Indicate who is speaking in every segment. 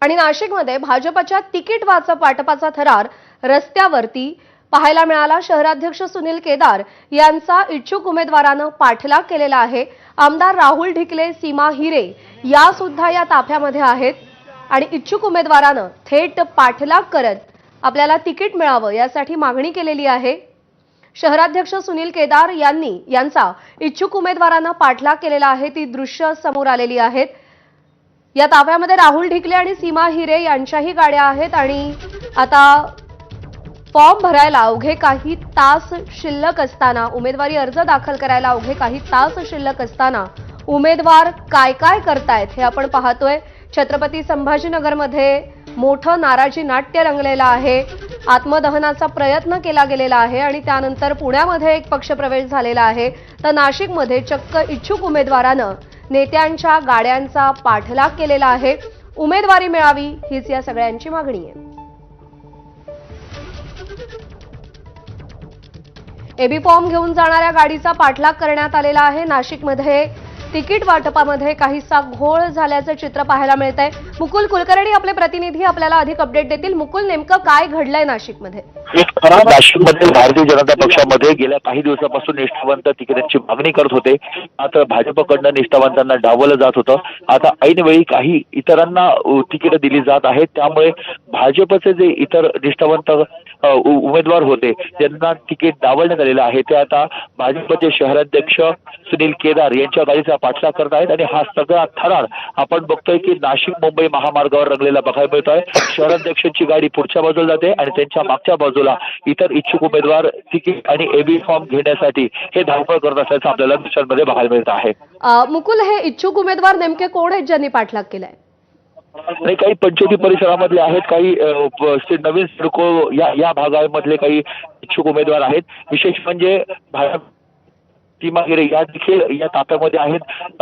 Speaker 1: आणि नाशिकमध्ये भाजपच्या तिकीट वाटपाचा थरार रस्त्यावरती पाहायला मिळाला। शहराध्यक्ष सुनील केदार यांचा इच्छुक उमेदवारानं पाठलाग केलेला आहे। आमदार राहुल ढिकले, सीमा हिरे या सुद्धा या ताफ्यामध्ये आहेत आणि इच्छुक उमेदवारानं थेट पाठलाग करत आपल्याला तिकीट मिळावं यासाठी मागणी केलेली आहे। शहराध्यक्ष सुनील केदार यांचा इच्छुक उमेदवारानं पाठलाग केलेला आहे। ती दृश्य समोर आलेली आहेत। या ताफ्यामध्ये राहुल ढिकले आणि सीमा हिरे यांच्याही गाड्या आहेत आणि आता फॉर्म भरायला अवघे काही तास शिल्लक असताना, उमेदवारी अर्ज दाखल करायला अवघे काही तास शिल्लक असताना उमेदवार काय काय करतायत हे आपण पाहतोय। छत्रपती संभाजीनगरमध्ये मोठं नाराजी नाट्य रंगलेलं आहे। आत्मदहनाचा प्रयत्न केला गेलेला आहे आणि त्यानंतर पुण्यामध्ये एक पक्षप्रवेश झालेला आहे। तर नाशिकमध्ये चक्क इच्छुक उमेदवारानं नेत्यांच्या गाड्यांचा पाठलाग केलेला आहे। उमेदवारी मिळावी हीच या सगळ्यांची मागणी आहे। एबी फॉर्म घेऊन जाणाऱ्या गाडीचा पाठलाग करण्यात आलेला आहे। नाशिकमध्ये तिकीट वाटपामध्ये काहीसा घोळ झाल्याचं चित्र पाहायला मिळतंय। मुकुल कुलकर्णी आपले प्रतिनिधी आपल्याला अधिक अपडेट देतील। मुकुल, नेमकं काय घडलंय नाशिकमध्ये?
Speaker 2: नाशिकमध्ये भारतीय जनता पक्षामध्ये गेल्या काही दिवसापासून निष्ठावंत तिकिटाची मागणी करत होते। आता भाजपकडनं निष्ठावंतांना डावलं जात होतं। आता ऐनवेळी काही इतरांना तिकीट दिली जात आहेत। त्यामुळे भाजपचे जे इतर निष्ठावंत उमेदवार होते त्यांना तिकीट डावलण्यात आलेलं आहे। ते आता भाजपचे शहराध्यक्ष सुनील केदार यांच्या गाडीचा पाठलाग करत आहेत आणि हा सगळा थरार आपण बघतोय की नाशिक मुंबई महामार्गावर रंगलेला बघायला मिळतोय। शहराध्यक्षांची गाडी पुढच्या बाजूला जाते आणि त्यांच्या मागच्या बाजूला इतर इच्छुक उमेदवार तिकीट आणि एबी फॉर्म घेण्यासाठी हे धावपळ करत असल्याचं आपल्याला दृश्यांमध्ये बघायला मिळत आहे।
Speaker 1: मुकुल, हे इच्छुक उमेदवार नेमके कोण आहेत ज्यांनी पाठलाग केलाय?
Speaker 2: आणि काही पंचवटी परिसरामधले आहेत, काही नवीन सिडको या भागामधले काही इच्छुक उमेदवार आहेत। विशेष म्हणजे सीमा हिरे या देखील या ताफ्यामध्ये आहेत।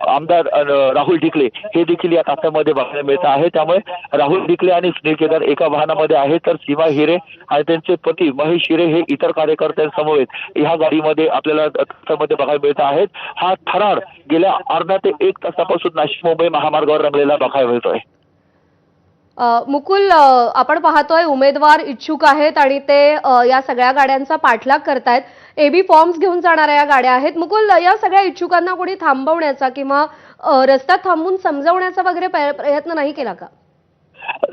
Speaker 2: आमदार राहुल ढिकले हे देखील या ताफ्यामध्ये बघायला मिळत आहे। त्यामुळे राहुल ढिकले आणि सुनील केदार एका वाहनामध्ये आहेत, तर सीमा हिरे आणि त्यांचे पती महेश हिरे हे इतर कार्यकर्त्यांसमवेत ह्या गाडीमध्ये आपल्याला ताफ्यामध्ये बघायला मिळत आहेत। हा थरार गेल्या अर्धा ते एक तासापासून नाशिक मुंबई महामार्गावर रंगलेला बघायला मिळतोय।
Speaker 1: मुकुल, आपण पाहतोय उमेदवार इच्छुक आहेत आणि ते या सगळ्या गाड्यांचा पाठलाग करतायत। एबी फॉर्म्स घेऊन जाणाऱ्या या गाड्या आहेत। मुकुल, या सगळ्या इच्छुकांना कोणी थांबवण्याचा किंवा रस्त्यात थांबून समजवण्याचा वगैरे प्रयत्न नाही केला का?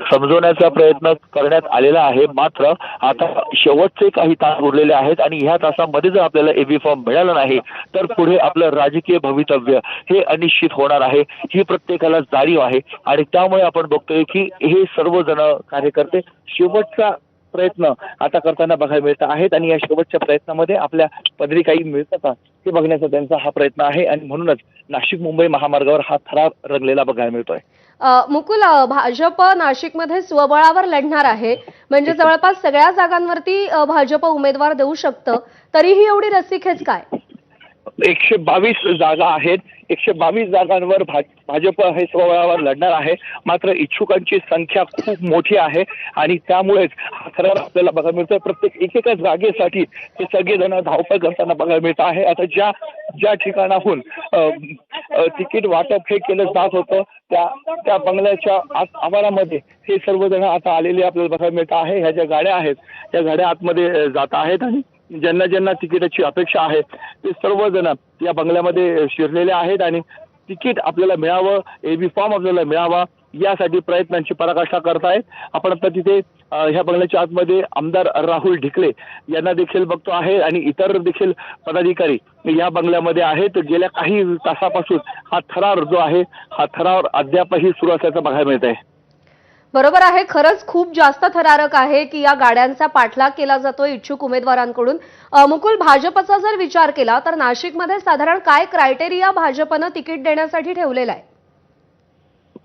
Speaker 2: समजवण्याचा प्रयत्न करण्यात आलेला आहे, मात्र आता शेवटचे काही तास उरलेले आहेत आणि ह्या तासामध्ये जर आपल्याला एबी फॉर्म मिळाला नाही तर पुढे आपलं राजकीय भवितव्य हे अनिश्चित होणार आहे, ही प्रत्येकाला जाणीव आहे। आणि त्यामुळे आपण बघतोय की हे सर्वजण कार्यकर्ते शेवटचा प्रयत्न आता करताना बघायला मिळत आहेत आणि या शेवटच्या प्रयत्नामध्ये आपल्या पदरी काही मिळतं का हे बघण्याचा त्यांचा हा प्रयत्न आहे आणि म्हणूनच नाशिक मुंबई महामार्गावर हा थरार रंगलेला बघायला मिळतोय।
Speaker 1: मुकुल, भाजप नाशिकमध्ये स्वबळावर लढणार आहे, म्हणजे जवळपास सगळ्या जागांवरती भाजप उमेदवार देऊ शकतं, तरीही एवढी रस्सीखेच काय?
Speaker 2: 122 जागा आहेत। 122 जागांवर भाजप हे स्वबळावर लढणार आहे, मात्र इच्छुकांची संख्या खूप मोठी आहे आणि त्यामुळेच हा थरार आपल्याला बघायला मिळतोय। प्रत्येक एकेका जागेसाठी हे सगळेजण धावपळ करताना बघायला मिळत आहे। आता ज्या ठिकाणाहून तिकीट वाटप हे केलं जात होतं त्या बंगल्याच्या आवारामध्ये हे सर्वजण आता आलेले आपल्याला बघायला मिळत आहे। ह्या ज्या गाड्या आहेत त्या गाड्या आतमध्ये जात आहेत आणि ज्यांना तिकिटाची अपेक्षा आहे ते सर्वजण या बंगल्यामध्ये शिरलेले आहेत आणि तिकीट आपल्याला मिळावं, एबी फॉर्म आपल्याला मिळावा यासाठी प्रयत्नांची पराकाष्ठा करतायत। आपण आता तिथे ह्या बंगल्याच्या आतमध्ये आमदार राहुल ढिकले यांना देखील बघतो आहे आणि इतर देखील पदाधिकारी या बंगल्यामध्ये आहेत। गेल्या काही तासापासून हा थरार जो आहे हा थरार अद्यापही सुरू असल्याचं बघायला मिळत आहे।
Speaker 1: बरोबर आहे, खरंच खूप जास्त थरारक आहे की या गाड्यांचा पाठलाग केला जातोय इच्छुक उमेदवारांकडून। मुकुल, भाजपचा जर विचार केला तर नाशिकमध्ये साधारण काय क्रायटेरिया भाजपनं तिकीट देण्यासाठी ठेवलेला आहे?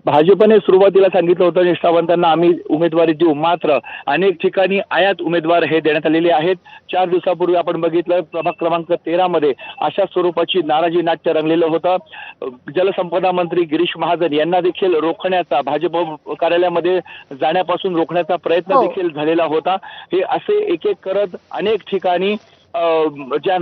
Speaker 2: भाजपने सुरुवातीला सांगितलं होतं निष्ठावंतांना आम्ही उमेदवारी देऊ, मात्र अनेक ठिकाणी आयात उमेदवार हे देण्यात आलेले आहेत। 4 दिवसापूर्वी आपण बघितलं प्रभाग क्रमांक 13 मध्ये अशा स्वरूपाची नाराजी नाट्य रंगलेलं होतं। जलसंपदा मंत्री गिरीश महाजन यांना देखील रोखण्याचा, भाजप कार्यालयामध्ये जाण्यापासून रोखण्याचा प्रयत्न देखील झालेला होता। हे असे एक एक करत अनेक ठिकाणी ज्या